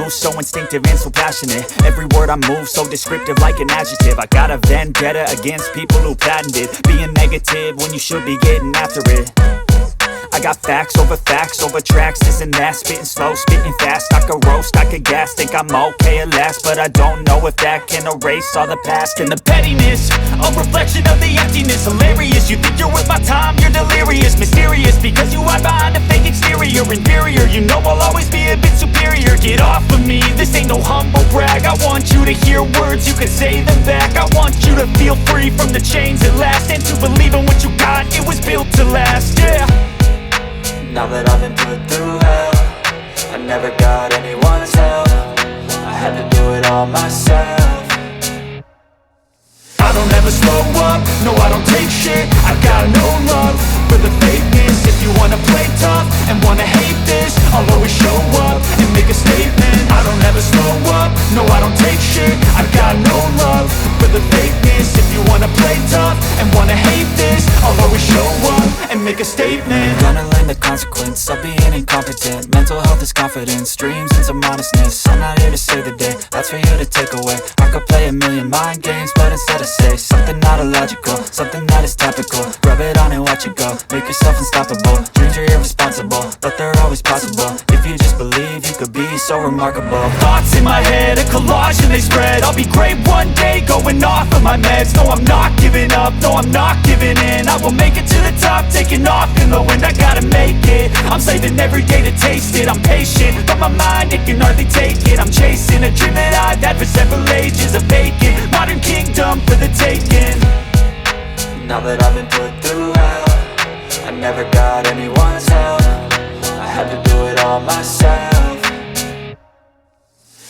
move so instinctive and so passionate. Every word I move so descriptive like an adjective. I got a vendetta against people who patented being negative when you should be getting after it. I got facts over tracks, this and that. Spitting slow, spitting fast, I could roast, I could gas. Think I'm okay at last, but I don't know if that can erase all the past. And the pettiness, a reflection of the emptiness. Hilarious, you think you're worth my time, you're delirious. Mysterious, because you hide behind a fake exterior. Inferior, you know I'll always be a bit superior. Get off of me, this ain't no humble brag. I want you to hear words, you can say them back. I want you to feel free from the chains at last, and to believe in what you got, it was built to last, yeah. Now that I've been put through hell, I never got anyone's help. I had to do it all myself. I don't ever slow up, no I don't take shit. I got no love for the fakeness. If you wanna play tough and wanna hate this, I'll always show up and make a statement. I don't ever slow up, no I don't take shit. I got no love for the fakeness. If you wanna play tough and wanna hate this, I'll always show up and make a statement. Gonna learn the consequence of being incompetent. Mental health is confidence, dreams and some honestness. I'm not here to save the day, that's for you to take away. I could play a million mind games, but instead I say something not illogical, something that is topical. Rub it on and watch it go, make yourself unstoppable. Dreams are irresponsible, but they're always possible. If you just believe, you could be so remarkable. Thoughts in my head, a collage and they spread. I'll be great one day, going off of my meds. No, I'm not giving up, no, I'm not giving in. I will make it to the top, taking off in the wind. I gotta make it, I'm saving every day to taste it. I'm patient, but my mind, it can hardly take it. I'm chasing a dream that I've had for several ages. A vacant, modern kingdom for the taking. Now that I've been put through hell, I never got anyone's help. I had to do it all myself.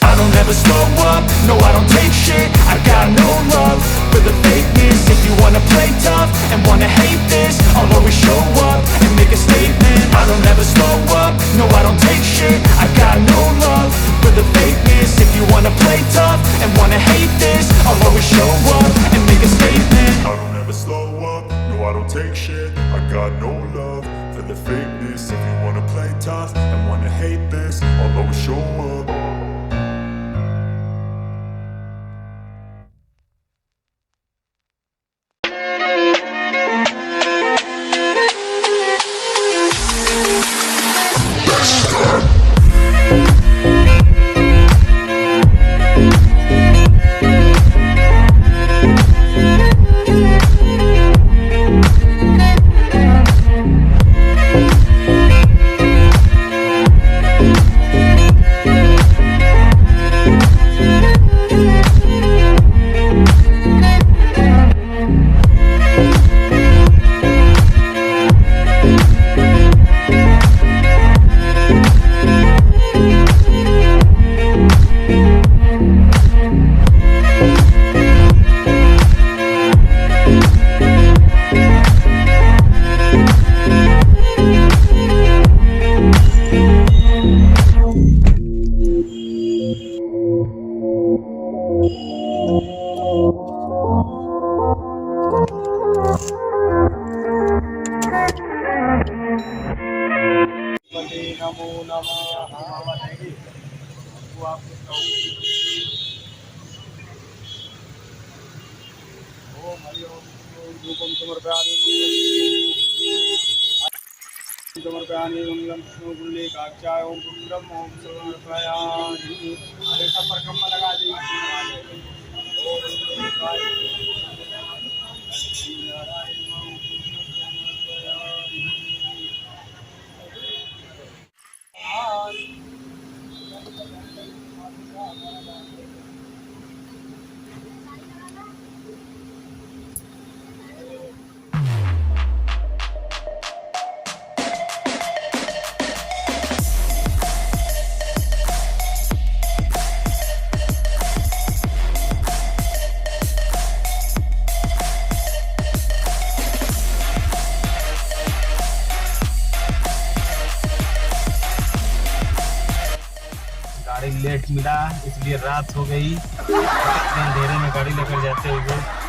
I don't ever slow up, no I don't take shit. I got no love for the fakeness. If you wanna play tough and wanna hate this, I'll always show up and make a statement. I don't ever slow up, no I don't take shit. I got no love for the fakeness. If you wanna play tough and wanna hate this, I'll always show up and make a statement. I don't ever slow up, no I don't take shit. I got no love for the fakeness. If you wanna play tough and wanna hate this, I'll always show up. नमो नमः ओम हरि ओम रूपम समर्पयामि मंगलम विष्णुकुल्ले काक्षाय ओम कुंडम ओम समर्पयामि। अरे सब पर कम लगा दीजिए। गाड़ी late मिला इसलिए रात हो गई। रात के अंधेरे में गाड़ी लेकर जाते हुए